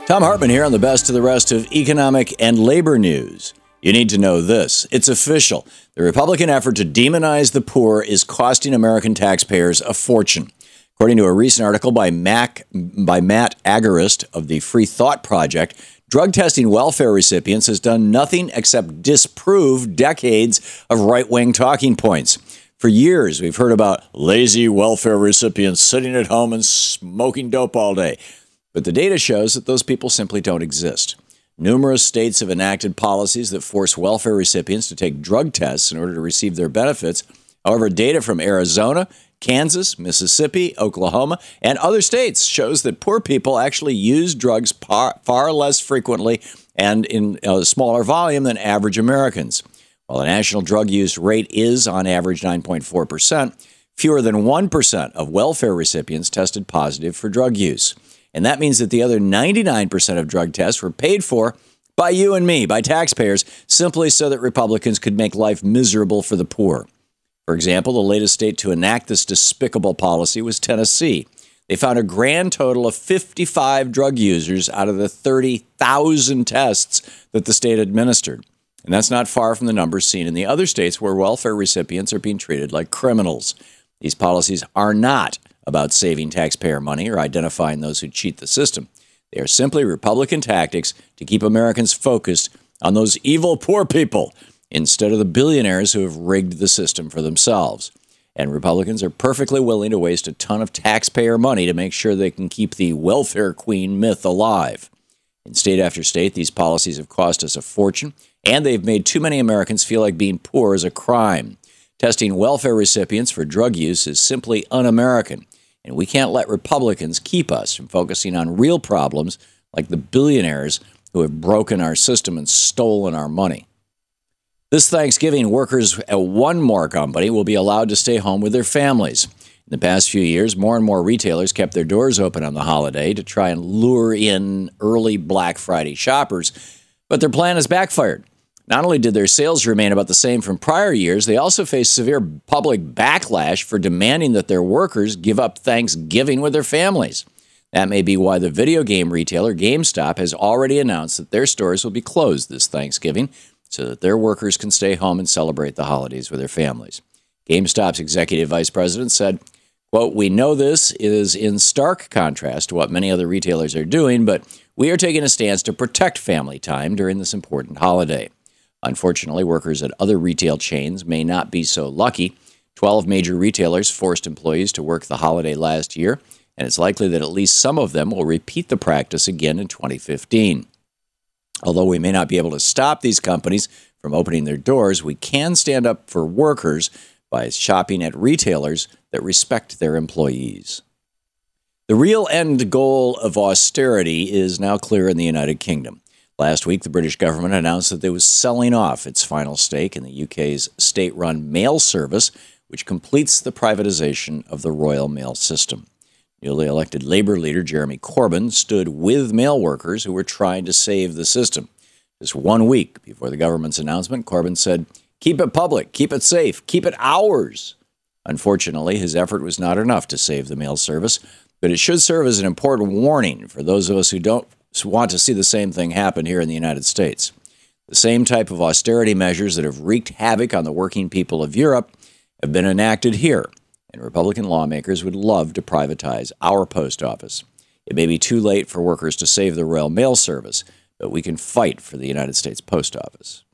Thom Hartmann here on the best of the rest of economic and labor news. You need to know this. It's official. The Republican effort to demonize the poor is costing American taxpayers a fortune. According to a recent article by Matt Agorist of the Free Thought Project, drug testing welfare recipients has done nothing except disprove decades of right-wing talking points. For years, we've heard about lazy welfare recipients sitting at home and smoking dope all day. But the data shows that those people simply don't exist. Numerous states have enacted policies that force welfare recipients to take drug tests in order to receive their benefits. However, data from Arizona, Kansas, Mississippi, Oklahoma, and other states shows that poor people actually use drugs far less frequently and in a smaller volume than average Americans. While the national drug use rate is on average 9.4%, fewer than 1% of welfare recipients tested positive for drug use. And that means that the other 99% of drug tests were paid for by you and me, by taxpayers, simply so that Republicans could make life miserable for the poor. For example, the latest state to enact this despicable policy was Tennessee. They found a grand total of 55 drug users out of the 30,000 tests that the state administered. And that's not far from the numbers seen in the other states where welfare recipients are being treated like criminals. These policies are not about saving taxpayer money or identifying those who cheat the system. They are simply Republican tactics to keep Americans focused on those evil poor people instead of the billionaires who have rigged the system for themselves. And Republicans are perfectly willing to waste a ton of taxpayer money to make sure they can keep the welfare queen myth alive. In state after state, these policies have cost us a fortune, and they've made too many Americans feel like being poor is a crime. Testing welfare recipients for drug use is simply un-American. And we can't let Republicans keep us from focusing on real problems like the billionaires who have broken our system and stolen our money. This Thanksgiving, workers at one more company will be allowed to stay home with their families. In the past few years, more and more retailers kept their doors open on the holiday to try and lure in early Black Friday shoppers, but their plan has backfired. Not only did their sales remain about the same from prior years, they also faced severe public backlash for demanding that their workers give up Thanksgiving with their families. That may be why the video game retailer GameStop has already announced that their stores will be closed this Thanksgiving so that their workers can stay home and celebrate the holidays with their families. GameStop's executive vice president said, quote, "We know this is in stark contrast to what many other retailers are doing, but we are taking a stance to protect family time during this important holiday." Unfortunately, workers at other retail chains may not be so lucky. 12 major retailers forced employees to work the holiday last year, and it's likely that at least some of them will repeat the practice again in 2015. Although we may not be able to stop these companies from opening their doors, we can stand up for workers by shopping at retailers that respect their employees. The real end goal of austerity is now clear in the United Kingdom. Last week, the British government announced that it was selling off its final stake in the UK's state-run mail service, which completes the privatization of the Royal Mail system. Newly elected Labour leader Jeremy Corbyn stood with mail workers who were trying to save the system. Just 1 week before the government's announcement, Corbyn said, "Keep it public, keep it safe, keep it ours." Unfortunately, his effort was not enough to save the mail service, but it should serve as an important warning for those of us who don't want to see the same thing happen here in the United States. The same type of austerity measures that have wreaked havoc on the working people of Europe have been enacted here, and Republican lawmakers would love to privatize our post office. It may be too late for workers to save the Royal Mail Service, but we can fight for the United States Post Office.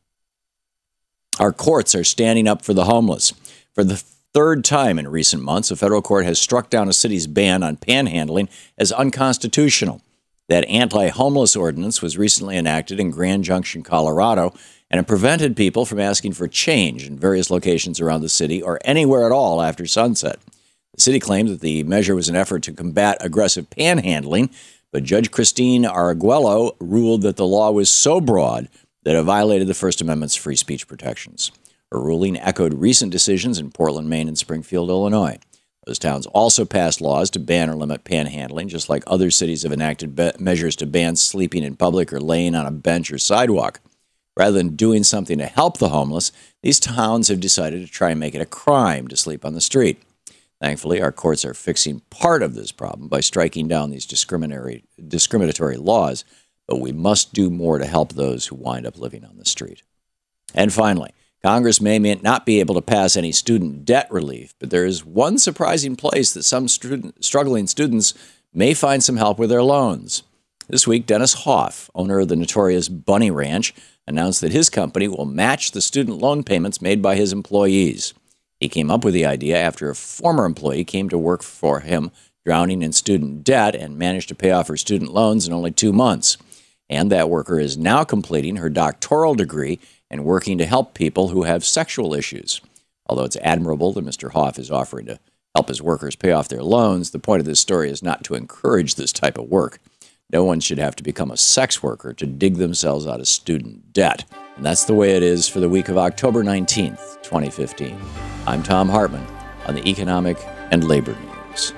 Our courts are standing up for the homeless. For the third time in recent months, a federal court has struck down a city's ban on panhandling as unconstitutional. That anti-homeless ordinance was recently enacted in Grand Junction, Colorado, and it prevented people from asking for change in various locations around the city or anywhere at all after sunset. The city claimed that the measure was an effort to combat aggressive panhandling, but Judge Christine Arguello ruled that the law was so broad that it violated the First Amendment's free speech protections. Her ruling echoed recent decisions in Portland, Maine, and Springfield, Illinois. Those towns also passed laws to ban or limit panhandling, just like other cities have enacted measures to ban sleeping in public or laying on a bench or sidewalk. Rather than doing something to help the homeless, these towns have decided to try and make it a crime to sleep on the street. Thankfully, our courts are fixing part of this problem by striking down these discriminatory laws, but we must do more to help those who wind up living on the street. And finally, Congress may not be able to pass any student debt relief, but there is one surprising place that some struggling students may find some help with their loans. This week, Dennis Hoff, owner of the notorious Bunny Ranch, announced that his company will match the student loan payments made by his employees. He came up with the idea after a former employee came to work for him, drowning in student debt, and managed to pay off her student loans in only 2 months. And that worker is now completing her doctoral degree and working to help people who have sexual issues. Although it's admirable that Mr. Hoff is offering to help his workers pay off their loans, the point of this story is not to encourage this type of work. No one should have to become a sex worker to dig themselves out of student debt. And that's the way it is for the week of October 19th, 2015. I'm Thom Hartmann on the Economic and Labor News.